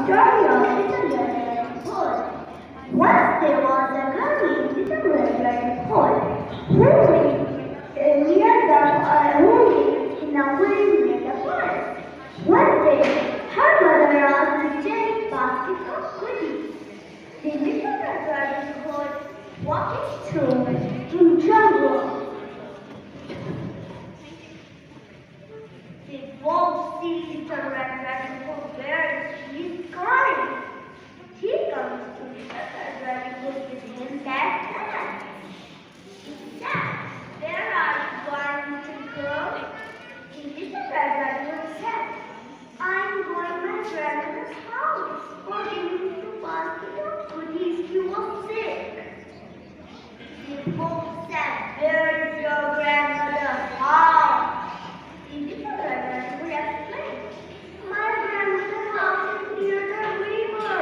story of Little Red Riding Hood. Once there was a girl named Little Red Riding Hood who lived in a wood near the forest. One day, her mother asked to take basket of goodies. The Little Red Riding Hood walking through in jungle. The wolf sees the Red Riding Hood where she is going. He comes to the Red Riding Hood with him that hand. He said, "Where are you going to go?" The Little Red Riding Hood said, "I'm going to my grandmother's house for giving to basket of goodies. She was sick." The wolf said, "Where is your grandmother's house?" The Little Red Riding Hood explained, "My grandmother's house is near the river."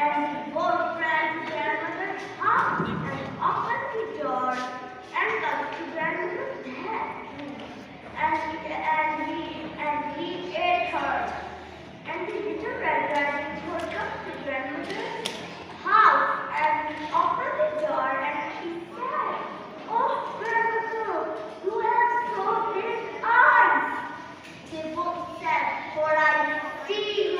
And both ran to grandmother's house and opened the door and got to grandmother's bed. And he ate her. And the Little Red Riding Hood comes to grandmother's house and opened the door and she said, "Oh, grandmother, you have so big eyes." The wolf said, "For I see